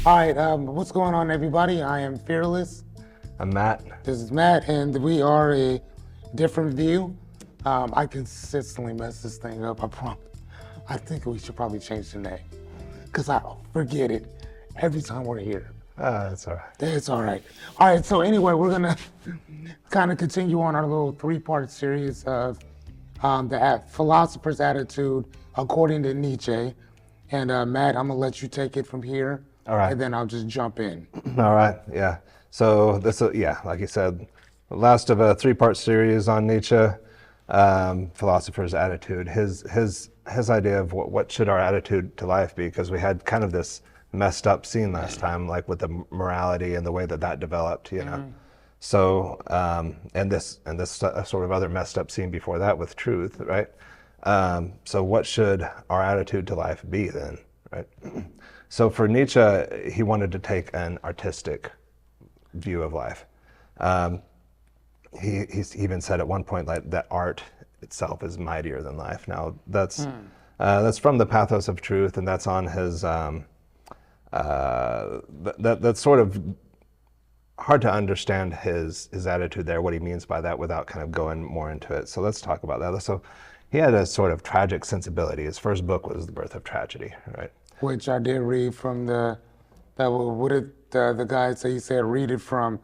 All right, what's going on, everybody? I am Fearless. I'm Matt. This is Matt, and we are a different view. I consistently mess this thing up, I promise. I think we should probably change the name, because I forget it every time we're here. That's all right. It's all right. All right, so anyway, we're going to kind of continue on our little three-part series of the philosopher's attitude according to Nietzsche. And Matt, I'm going to let you take it from here. All right. And then I'll just jump in. All right, yeah. So this, like you said, the last of a three-part series on Nietzsche, philosopher's attitude. His idea of what should our attitude to life be, because we had kind of this messed up scene last time, like with the morality and the way that developed, you know. So and this sort of other messed up scene before that with truth, right? So what should our attitude to life be then, right? So for Nietzsche, he wanted to take an artistic view of life. He even said at one point like that art itself is mightier than life. Now that's from the Pathos of Truth, and that's on his. That's sort of hard to understand his attitude there, what he means by that, without kind of going more into it. So let's talk about that. So he had a sort of tragic sensibility. His first book was The Birth of Tragedy, right? Which I did read from the guy say? He said read it from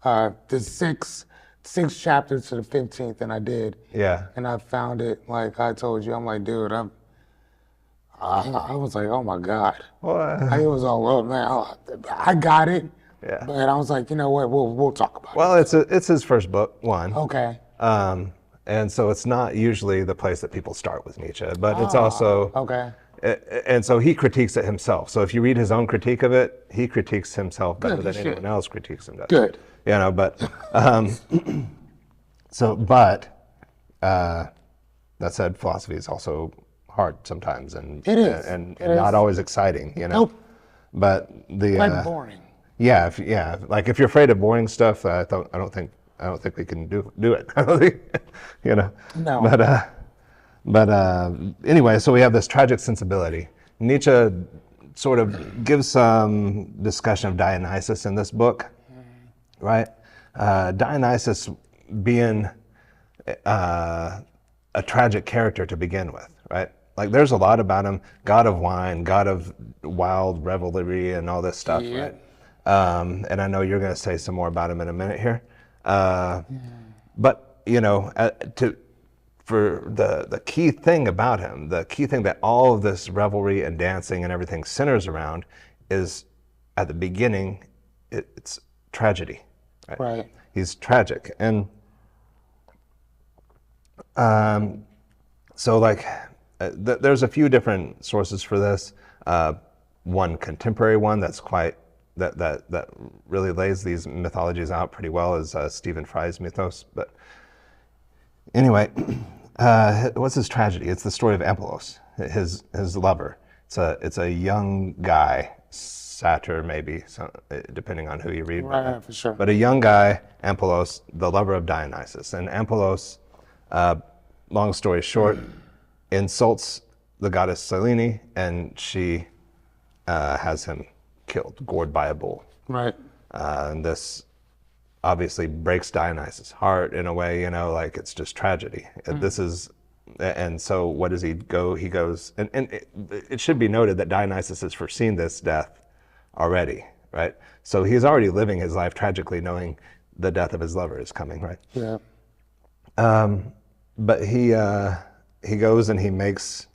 the sixth chapter to the 15th, and I did. Yeah. And I found it, like I told you, I'm like, dude, I was like, oh my God. Well, I was all up, man. I got it. Yeah. But I was like, you know what? We'll talk about it. Well, it's his first book, one. Okay. And so it's not usually the place that people start with Nietzsche, but it's also okay. And so he critiques it himself. So if you read his own critique of it, he critiques himself better than shit. anyone else critiques him. Good. You know, but that said, philosophy is also hard sometimes, and It is. and It not is. always exciting. You know. Nope. But Like boring. Yeah, like if you're afraid of boring stuff, I don't think we can do it. I don't think, you know. No. But anyway, so we have this tragic sensibility. Nietzsche sort of gives some discussion of Dionysus in this book, right? Dionysus being a tragic character to begin with, right? Like there's a lot about him, god of wine, god of wild revelry and all this stuff, Yeah. right? And I know you're going to say some more about him in a minute here. But, you know, for the key thing about him, the key thing that all of this revelry and dancing and everything centers around is, at the beginning, it's tragedy. Right. He's tragic. And so like, there's a few different sources for this. One contemporary one that's that really lays these mythologies out pretty well is Stephen Fry's Mythos. But anyway, what's his tragedy? It's the story of Ampelos, his lover. It's a young guy, satyr maybe, so, depending on who you read. Right, for sure. But a young guy, Ampelos, the lover of Dionysus. And Ampelos, long story short, insults the goddess Selene, and she has him killed, gored by a bull. Right. And this obviously breaks Dionysus' heart in a way, you know, like it's just tragedy. And so what does he go? He goes, and it should be noted that Dionysus has foreseen this death already, right? So he's already living his life tragically, knowing the death of his lover is coming, right? Yeah. But he goes and he makes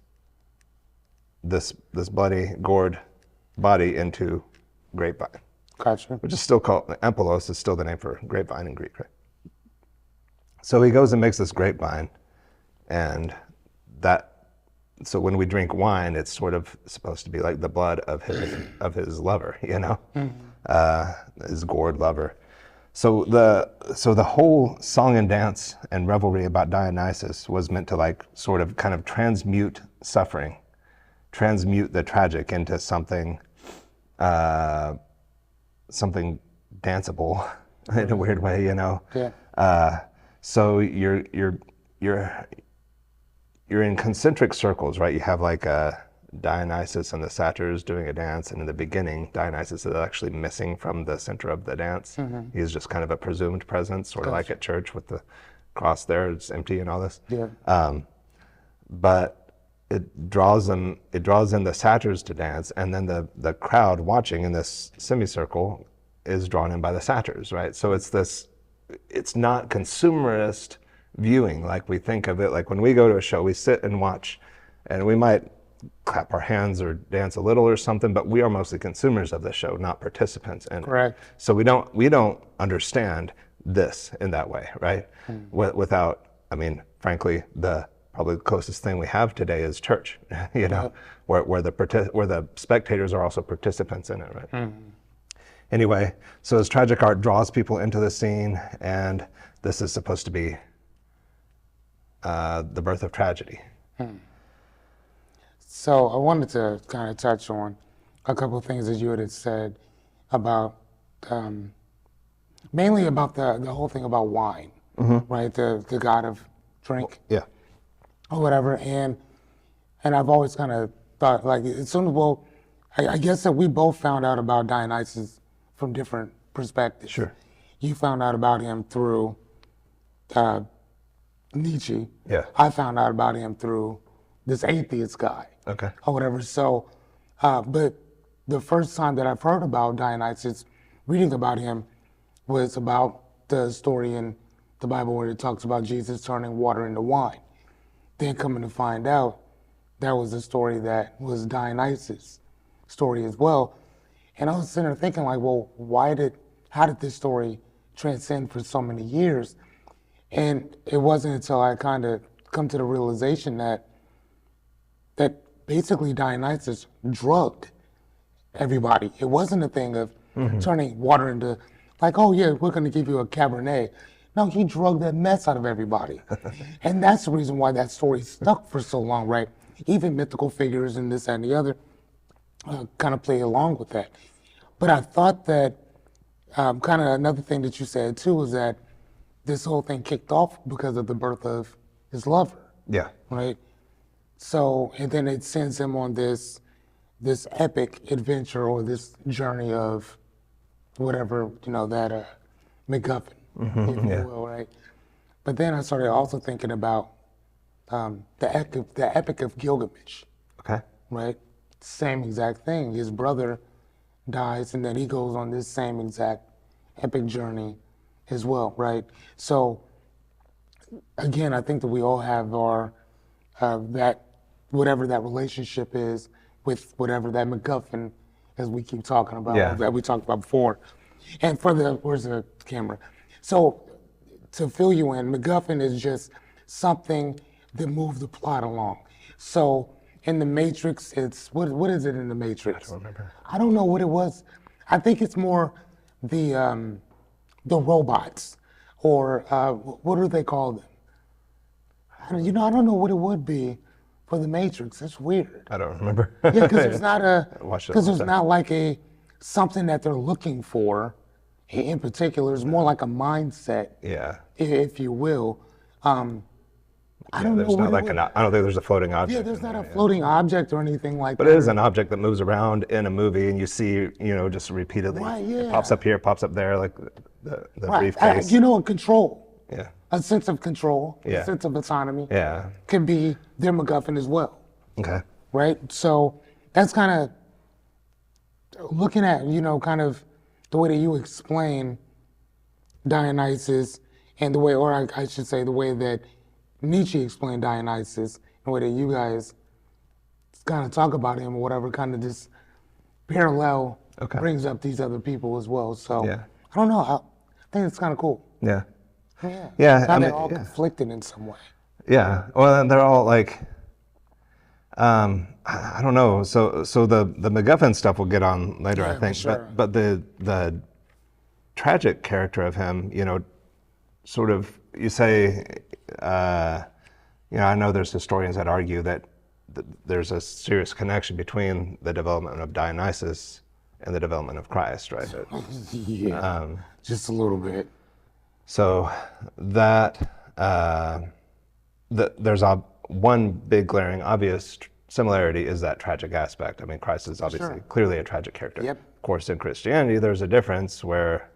this bloody, gored body into grapevine, Gotcha. which is still called, Ampelos is still the name for grapevine in Greek, right? So he goes and makes this grapevine, and so when we drink wine, it's sort of supposed to be like the blood of his lover, you know, his gored lover. So the whole song and dance and revelry about Dionysus was meant to like sort of kind of transmute suffering, transmute the tragic into something danceable in a weird way, you know. Yeah. So you're in concentric circles, right? You have like Dionysus and the satyrs doing a dance, and in the beginning, Dionysus is actually missing from the center of the dance. He's just kind of a presumed presence, sort of like at church with the cross there, it's empty and all this. Yeah. But it draws in the satyrs to dance, and then the crowd watching in this semicircle is drawn in by the satyrs, right? So it's not consumerist viewing like we think of it. Like when we go to a show, we sit and watch, and we might clap our hands or dance a little or something, but we are mostly consumers of the show, not participants in it. Correct. So we don't understand this in that way, right? Without, I mean, frankly, probably the closest thing we have today is church, you know, where the spectators are also participants in it, right? Anyway, so his tragic art draws people into the scene, and this is supposed to be the birth of tragedy. So I wanted to kind of touch on a couple of things that you had said about, mainly about the whole thing about wine, right? The god of drink, Yeah. or whatever. And I've always kind of thought, like, as soon as, I guess that we both found out about Dionysus from different perspectives. Sure. You found out about him through Nietzsche. Yeah. I found out about him through this atheist guy. Okay. Or whatever. So, but the first time that I've heard about Dionysus, reading about him, was about the story in the Bible where it talks about Jesus turning water into wine. Then coming to find out, that was the story that was Dionysus' story as well. And I was sitting there thinking, like, well, how did this story transcend for so many years? And it wasn't until I kind of come to the realization that basically Dionysus drugged everybody. It wasn't a thing of turning water into, like, oh yeah, we're going to give you a Cabernet. No, he drugged that mess out of everybody. And that's the reason why that story stuck for so long, right? Even mythical figures and this and the other kind of play along with that. But I thought that kind of another thing that you said too was that this whole thing kicked off because of the birth of his lover. Yeah. Right? So, and then it sends him on this epic adventure or this journey of whatever, that MacGuffin, if you will, right? But then I started also thinking about the Epic of Gilgamesh, Okay. right? Same exact thing. His brother dies, and then he goes on this same exact epic journey as well, right? So, again, I think that we all have our that whatever that relationship is with whatever that MacGuffin, as we keep talking about, that we talked about before. And where's the camera? So, to fill you in, MacGuffin is just something that moves the plot along. So, in the Matrix, it's what is it in the Matrix? I don't remember. I don't know what it was. I think it's more the robots, or what do they call them? I don't know what it would be for the Matrix. That's weird. I don't remember. Yeah, because there's Watched not like something that they're looking for in particular. It's more like a mindset, Yeah. if you will. I don't know. There's not I don't think there's a floating object. Yeah, there's not a floating object or anything like But that. it is an object that moves around in a movie, and you see, just repeatedly. Right, It yeah. pops up here, pops up there, like the Right. briefcase. Control. Yeah. A sense of control, Yeah. a sense of autonomy Yeah. can be their MacGuffin as well, Okay. right? So that's kind of looking at, kind of the way that you explain Dionysus and the way, or I should say the way that Nietzsche explained Dionysus, and the way that you guys kind of talk about him or whatever, kind of this parallel Okay. brings up these other people as well. So Yeah. I don't know, I think it's kind of cool. Yeah. Yeah. Yeah, How I they're mean, all yeah. conflicted in some way. Yeah. Well, and they're all like, I don't know. So the MacGuffin stuff we'll get on later, I Yeah, think. for sure. But the tragic character of him, sort of, you say, I know there's historians that argue that there's a serious connection between the development of Dionysus and the development of Christ, right? Yeah, just a little bit. So that there's one big glaring obvious similarity is that tragic aspect. I mean, Christ is obviously clearly a tragic character. Yep. Of course, in Christianity, there's a difference where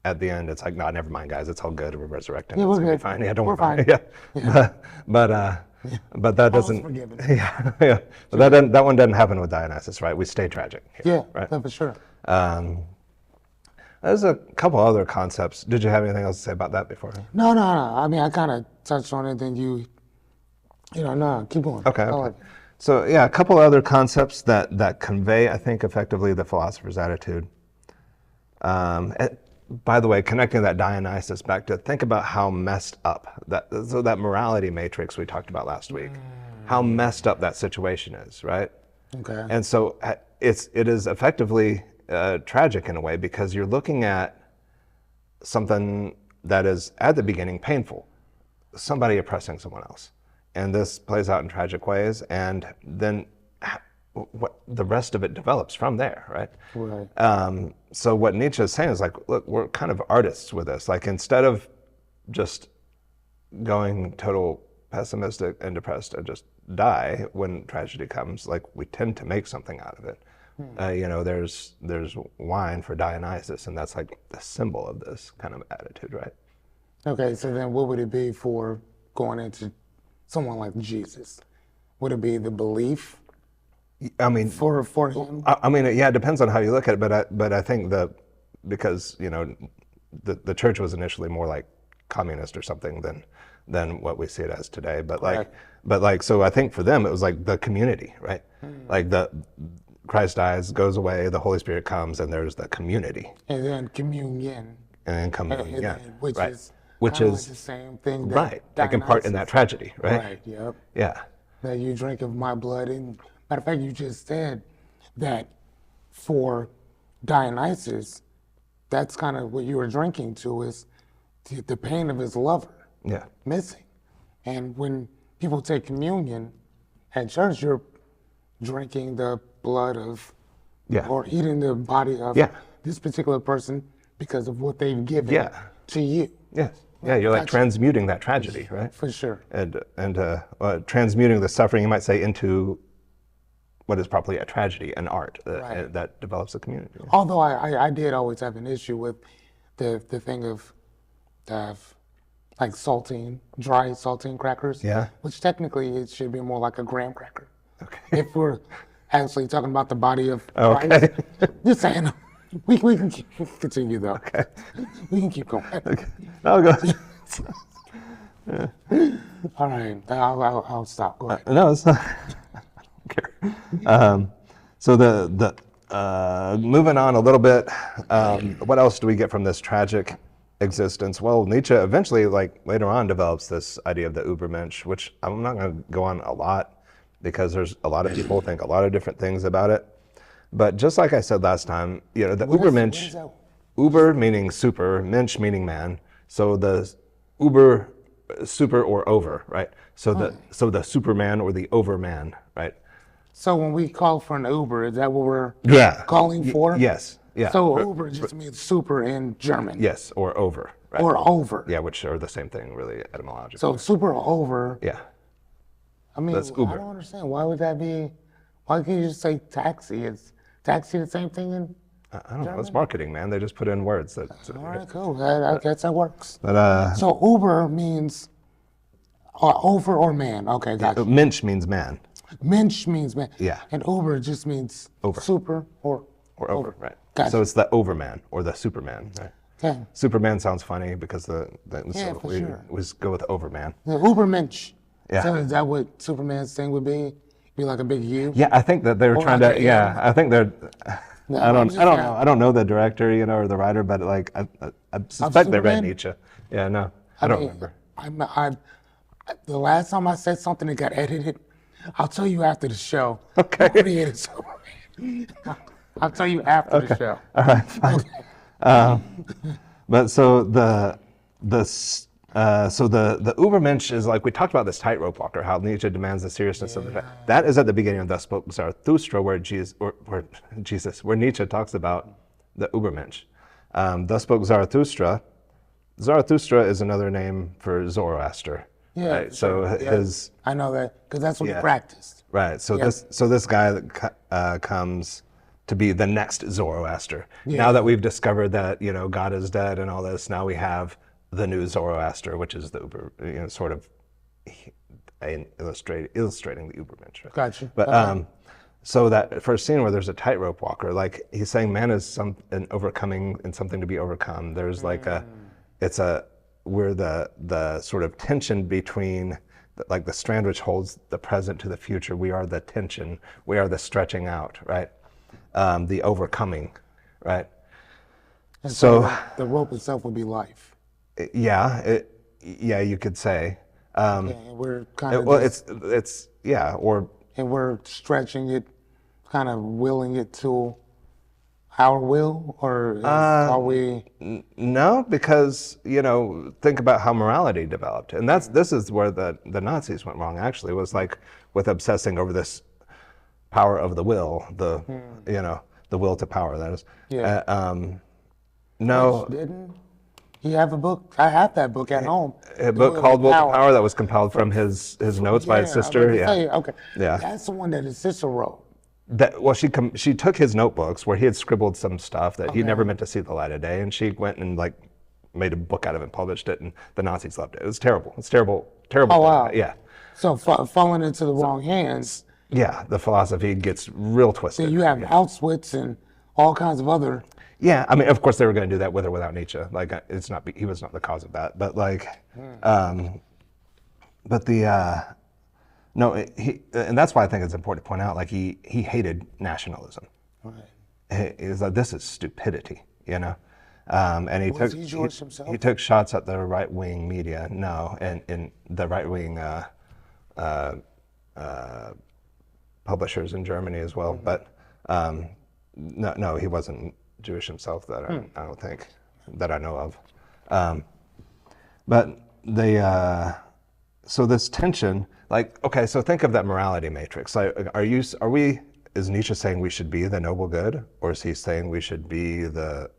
at the end it's like, no, never mind, guys, it's all good. We're resurrecting. Yeah, It's we're gonna be good. fine. Yeah, don't We're worry about fine. it. Yeah. But that All's doesn't. forgiven. Yeah, yeah. But that one doesn't happen with Dionysus, right? We stay tragic. Here, Yeah, right. yeah, for sure. There's a couple other concepts. Did you have anything else to say about that before? No. I mean, I kind of touched on it, then no, keep going. Okay. I Okay. like it. So yeah, a couple other concepts that convey, I think, effectively the philosopher's attitude. By the way, connecting that Dionysus back to think about how messed up that morality matrix we talked about last week, how messed up that situation is, right? Okay. And so it is effectively tragic in a way because you're looking at something that is at the beginning painful, somebody oppressing someone else, and this plays out in tragic ways, and then what the rest of it develops from there, right? Right. So what Nietzsche is saying is like, look, we're kind of artists with this. Like instead of just going total pessimistic and depressed and just die when tragedy comes, like we tend to make something out of it. There's wine for Dionysus, and that's like the symbol of this kind of attitude, right? Okay, so then what would it be for going into someone like Jesus? Would it be the belief I mean, for him? I mean, yeah, it depends on how you look at it, but I think because the church was initially more like communist or something than what we see it as today. But so I think for them it was like the community, right? Like Christ dies, goes away, the Holy Spirit comes, and there's the community. And then communion. And then communion, Which right. is Which kinda is like the same thing that right, taking part in that tragedy, right? Right, yep. Yeah. That you drink of my blood. And matter of fact, you just said that for Dionysus, that's kind of what you were drinking to is the pain of his lover Yeah. missing. And when people take communion at church, you're drinking the blood of Yeah. or eating the body of Yeah. this particular person because of what they've given Yeah. to you. Yes. Yeah, you're like Gotcha. transmuting that tragedy, right? For sure. And transmuting the suffering, you might say, into what is probably a tragedy, an art Right. that develops a community. Although I did always have an issue with the thing of like dry saltine crackers. Yeah. Which technically it should be more like a graham cracker. Okay. If we're actually talking about the body of Okay. Christ. Just saying. We can continue though. Okay. We can keep going. Okay. I'll go. All right. I'll stop. Go ahead. No, it's not. I don't care. So moving on a little bit, what else do we get from this tragic existence? Well, Nietzsche eventually, like later on, develops this idea of the Übermensch, which I'm not going to go on a lot because there's a lot of people think a lot of different things about it. But just like I said last time, the Übermensch, that? Uber meaning super, Mensch meaning man. So the Uber, super or over, right? So the Superman or the Overman, right? So when we call for an Uber, is that what we're Yeah. calling for? Yes. Yeah. So Uber just means super in German. Yes, or over. Right? Or over. Yeah, which are the same thing, really, etymologically. So super or over. yeah. I mean, That's I Uber. don't understand. Why would that be? Why can't you just say taxi? Is taxi the same thing in? I don't know. It's marketing, man. They just put in words that. All right, cool. I guess that works. But So Uber means over or man. Okay, gotcha. Mensch means man Mensch means man. Yeah. And Uber just means Over. super or or over, right? Gotcha. So it's the Overman or the Superman, right? Okay. Superman sounds funny because so for sure. we just go with Overman. The Uber Mensch. Yeah. So is that what Superman's thing would be? Be like a big U? Yeah, I think that they were trying like to. a- Yeah, I think they're. I I'm don't just know. saying. I don't know the director, or the writer, but like I suspect they read Superman? Nietzsche. Yeah, no, I don't mean, remember. The last time I said something that got edited, I'll tell you after the show. Okay. I already edited Superman. I'll tell you after the show. All right, fine. But so the Übermensch is like we talked about this tightrope walker, how Nietzsche demands the seriousness of the fact. That is at the beginning of Thus Spoke Zarathustra, where Nietzsche talks about the Übermensch. Thus Spoke Zarathustra. Zarathustra is another name for Zoroaster, Yeah, right? for So sure. Yeah. his I know that because that's what he yeah. practiced. Right. So Yeah. this guy that comes to be the next Zoroaster. Now Yeah. that we've discovered that God is dead and all this, now we have the new Zoroaster, which is the Uber, sort of illustrating the Ubermensch. Gotcha. But Okay. so that first scene where there's a tightrope walker, like he's saying, man is an overcoming and something to be overcome. There's like we're the sort of tension between like the strand which holds the present to the future. We are the tension. We are the stretching out, right? The overcoming, right? And So the rope itself would be life. yeah, you could say. Yeah, and we're kind of Well, just, it's yeah, or and we're stretching it, kind of willing it to our will, or are we? no, because think about how morality developed, and this is where the Nazis went wrong. Actually, was like with obsessing over this power of the will, the will to power. That is, Yeah. no, Didn't he have a book? I have that book at home. a The book Will called Will to Power. Power that was compiled from his notes by his Yeah, I was sister. about to Yeah, say, okay. yeah. That's the one that his sister wrote. Well, she took his notebooks where he had scribbled some stuff that he never meant to see the light of day, and she went and like made a book out of it and published it, and the Nazis loved it. It was terrible. It's terrible, terrible. Oh wow. Yeah, So falling into the wrong hands, yeah. The philosophy gets real twisted. then you have Auschwitz and all kinds of other. Yeah, I mean, of course they were going to do that with or without Nietzsche. Like, he was not the cause of that. But like, but the no, and that's why I think it's important to point out. Like, he hated nationalism. Right. He's like, this is stupidity, and Was he Jewish himself? he took shots at the right wing media. No, and in the right wing publishers in Germany as well. But no, he wasn't Jewish himself. That I don't think that I know of. But so this tension, like, okay, so think of that morality matrix. Like, is Nietzsche saying we should be the noble good, or is he saying we should be the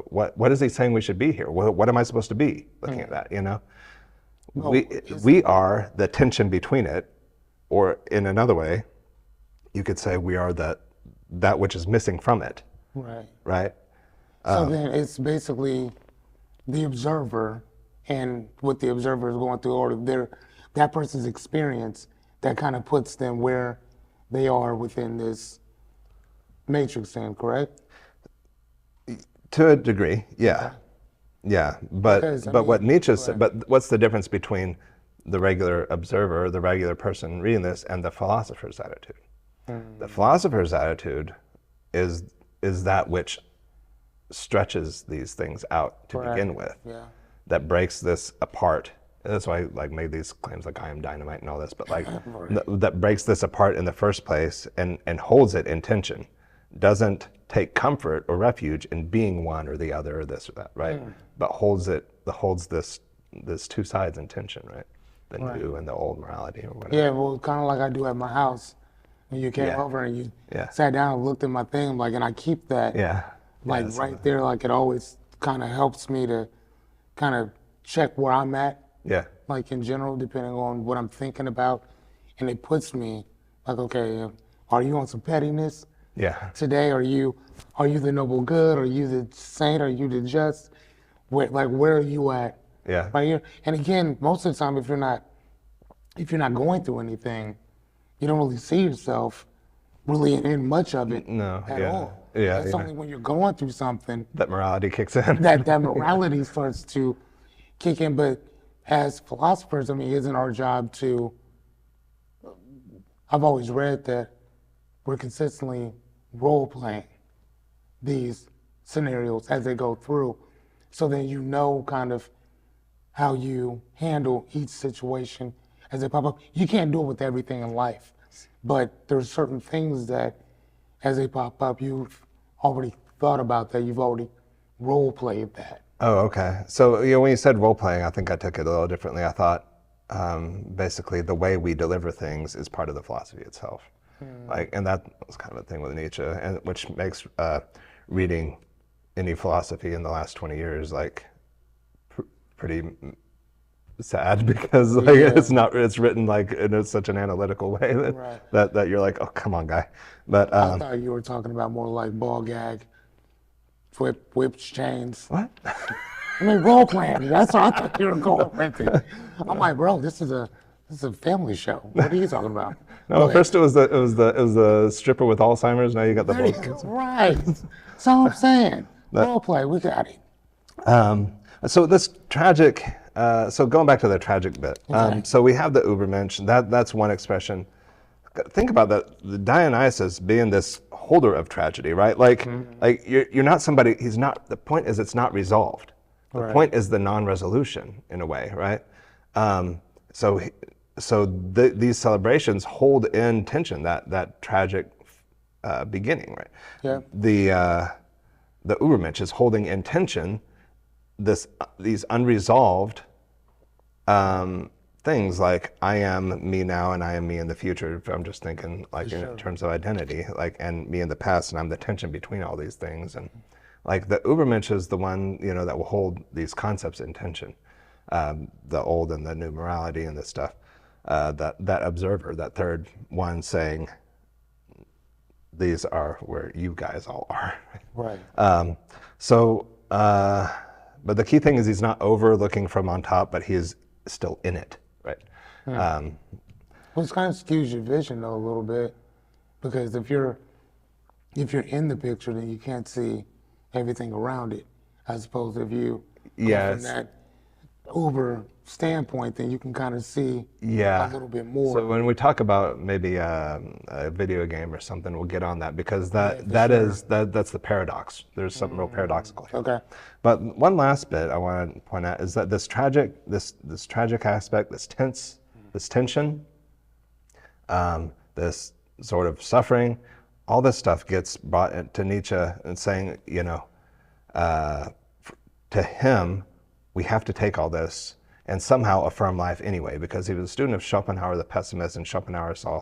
what is he saying we should be here? What am I supposed to be looking at that? We are the tension between it, or in another way, you could say we are that which is missing from it. Right. Right. So then it's basically the observer and what the observer is going through, or that person's experience that kind of puts them where they are within this matrix, then, correct? To a degree, yeah. Yeah, but Because, I what mean, Nietzsche said, but what's the difference between the regular observer, the regular person reading this, and the philosopher's attitude? The philosopher's attitude is that which stretches these things out to begin with, Yeah. that breaks this apart. And that's why I like made these claims like I am dynamite and all this, but like that breaks this apart in the first place and holds it in tension, doesn't take comfort or refuge in being one or the other or this or that, right? But holds this two sides in tension, right? The new and the old morality or whatever. Yeah, well, kind of like I do at my house. When you came over and you sat down and looked at my thing, like, and I keep that, right there, like it always kind of helps me to kind of check where I'm at, like in general, depending on what I'm thinking about, and it puts me like, okay, are you on some pettiness? Today, are you the noble good? Are you the saint? Are you the just? Where are you at? Right here. And again, most of the time, if you're not going through anything, you don't really see yourself really in much of it at all. It's only when you're going through something that morality kicks in. that morality starts to kick in. But as philosophers, I mean, isn't our job to? I've always read that we're consistently role playing these scenarios as they go through, so then you know kind of how you handle each situation as they pop up. You can't do it with everything in life, but there's certain things that as they pop up, you've already thought about that, you've already role played that. Oh, okay. So when you said role playing, I think I took it a little differently. I thought basically the way we deliver things is part of the philosophy itself. And that was kind of a thing with Nietzsche, and which makes reading any philosophy in the last 20 years like pretty sad because like it's written like in such an analytical way that you're like, oh, come on, guy. But I thought you were talking about more like ball gag, whip chains. what? I mean, role playing. That's what I thought you were going with it. I'm like, bro, this is a family show. What are you talking about? No, first it was the stripper with Alzheimer's. Now you got the book. Right. That's all I'm saying. Role play. We got it. So this tragic. So going back to the tragic bit. So we have the Übermensch. That's one expression. Think about that. The Dionysus being this holder of tragedy, right? Like, like you're not somebody. He's not. The point is, it's not resolved. The point is the non-resolution in a way, right? These celebrations hold in tension that tragic beginning, right? Yeah. The Übermensch is holding in tension these unresolved things, like I am me now and I am me in the future. If I'm just thinking like in terms of identity, like, and me in the past, and I'm the tension between all these things. And like the Übermensch is the one, that will hold these concepts in tension, the old and the new morality and this stuff. That observer, that third one, saying, these are where you guys all are. Right. But the key thing is he's not overlooking from on top, but he is still in it, right? Well, it kind of skews your vision though a little bit, because if you're in the picture, then you can't see everything around it. As opposed to if you go from that Uber standpoint, then you can kind of see a little bit more. So when we talk about maybe a video game or something, we'll get on that, because that's the paradox. There's something real paradoxical here. Okay. But one last bit I want to point out is that this tragic aspect, this tension, this sort of suffering, all this stuff gets brought to Nietzsche and saying, to him, we have to take all this and somehow affirm life anyway, because he was a student of Schopenhauer, the pessimist, and Schopenhauer saw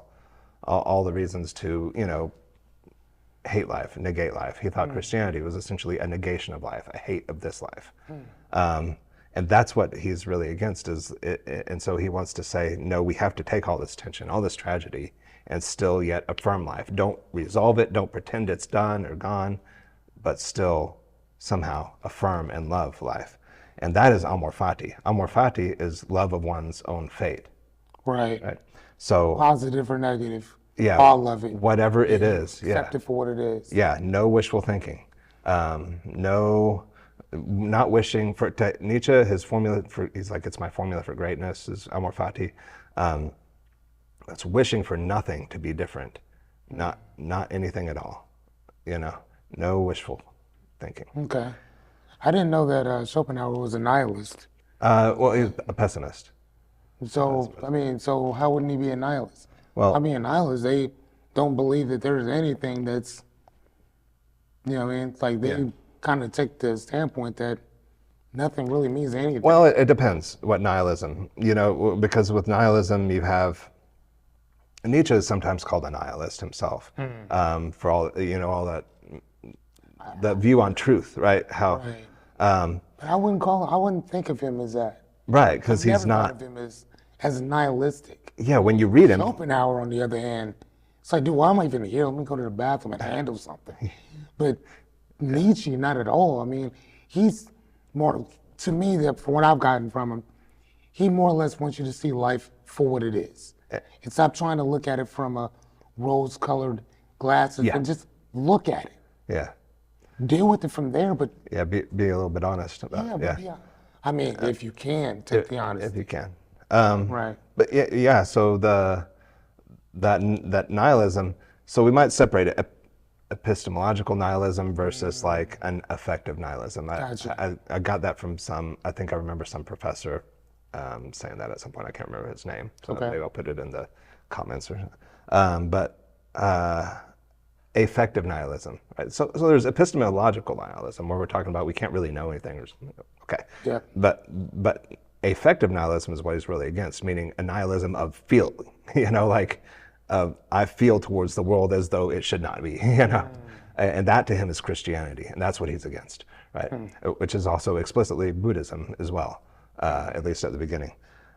all the reasons to, hate life, negate life. He thought Christianity was essentially a negation of life, a hate of this life. And that's what he's really against, and so he wants to say, no, we have to take all this tension, all this tragedy, and still yet affirm life. Don't resolve it, don't pretend it's done or gone, but still somehow affirm and love life. And that is amor fati. Amor fati is love of one's own fate. Right. So positive or negative. Yeah. All love it. Whatever it is. Accept it for what it is. Yeah. No wishful thinking. Not wishing for Nietzsche. His formula he's like, it's my formula for greatness is amor fati. That's wishing for nothing to be different, not anything at all. No wishful thinking. Okay. I didn't know that Schopenhauer was a nihilist. Well, he's a pessimist. So, so how wouldn't he be a nihilist? Well, nihilists, they don't believe that there's anything that's, It's like they kind of take the standpoint that nothing really means anything. Well, it depends what nihilism, because with nihilism you have, Nietzsche is sometimes called a nihilist himself, for all, all that view on truth, right? How, but I wouldn't think of him as that. Right, because he's never not. thought of him as nihilistic. Yeah, when you read him. Schopenhauer, on the other hand, it's like, dude, why am I even here? Let me go to the bathroom and handle something. But Nietzsche, not at all. He's more, to me, that from what I've gotten from him, he more or less wants you to see life for what it is. And stop trying to look at it from a rose-colored glasses and just look at it. Yeah. Deal with it from there, but be a little bit honest about it. Yeah. If you can, take the honesty. If you can. Right. But so that nihilism, so we might separate it, epistemological nihilism versus like an affective nihilism. Gotcha. I got that from I think I remember some professor saying that at some point. I can't remember his name, so maybe I'll put it in the comments. But affective nihilism, right? So there's epistemological nihilism, where we're talking about we can't really know anything or something. Okay. Yeah. But affective nihilism is what he's really against, meaning a nihilism of feeling, I feel towards the world as though it should not be, and that to him is Christianity, and that's what he's against, right? Which is also explicitly Buddhism as well. at least at the beginning.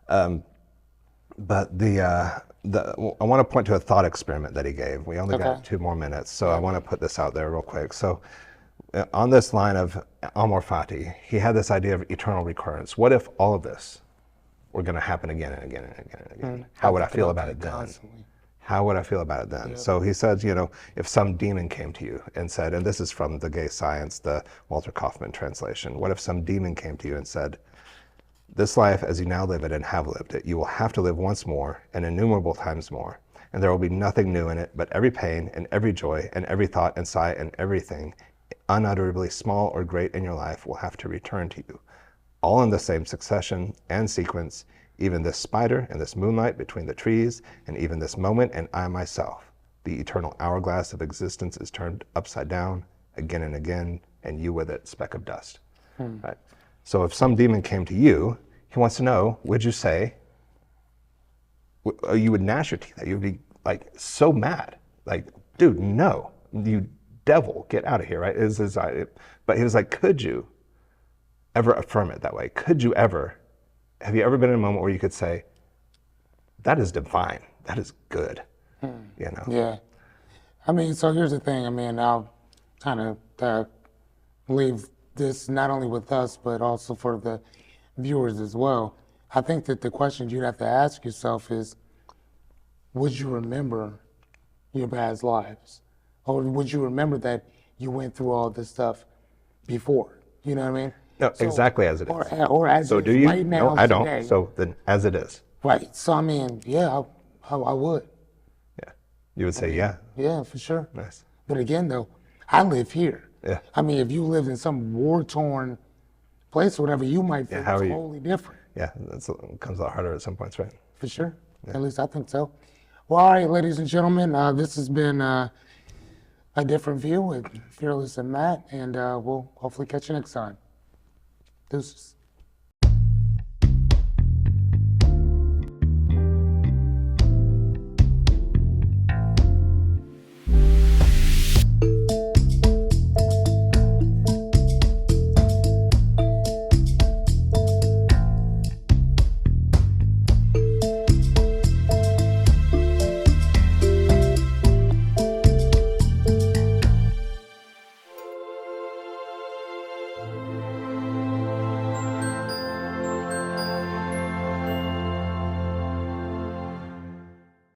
But I want to point to a thought experiment that he gave. We only Okay. got 2 more minutes, so I want to put this out there real quick. So on this line of Amor Fati, he had this idea of eternal recurrence. What if all of this were going to happen again and again and again and again? How would I feel about it then? Constantly. How would I feel about it then? So he said, if some demon came to you and said, and this is from The Gay Science, the Walter Kaufman translation, what if some demon came to you and said, this life as you now live it and have lived it, you will have to live once more and innumerable times more, and there will be nothing new in it, but every pain and every joy and every thought and sigh and everything unutterably small or great in your life will have to return to you, all in the same succession and sequence, even this spider and this moonlight between the trees, and even this moment and I myself. The eternal hourglass of existence is turned upside down again and again, and you with it, speck of dust. Right? So if some demon came to you, he wants to know, would you say, you would gnash your teeth, you'd be like so mad, like, dude, no, you devil, get out of here, right? But he was like, could you ever affirm it that way? Have you ever been in a moment where you could say, that is divine, that is good, Yeah. I mean, so here's the thing. I mean, I'll kind of leave this not only with us, but also for the viewers as well. I think that the question you'd have to ask yourself is, would you remember your past lives? Or would you remember that you went through all this stuff before? You know what I mean? No, exactly as it is. Or as So it do is you? right now, No, I don't. today. So then as it is. Right. So, I mean, yeah, I would. Yeah. You would say, yeah. Yeah, for sure. Nice. But again, though, I live here. Yeah. I mean, if you lived in some war-torn place or whatever, you might feel how are you? totally different. Yeah, it comes a lot harder at some points, right? For sure. At least I think so. Well, all right, ladies and gentlemen, this has been a different view with Fearless and Matt, and we'll hopefully catch you next time. Deuces.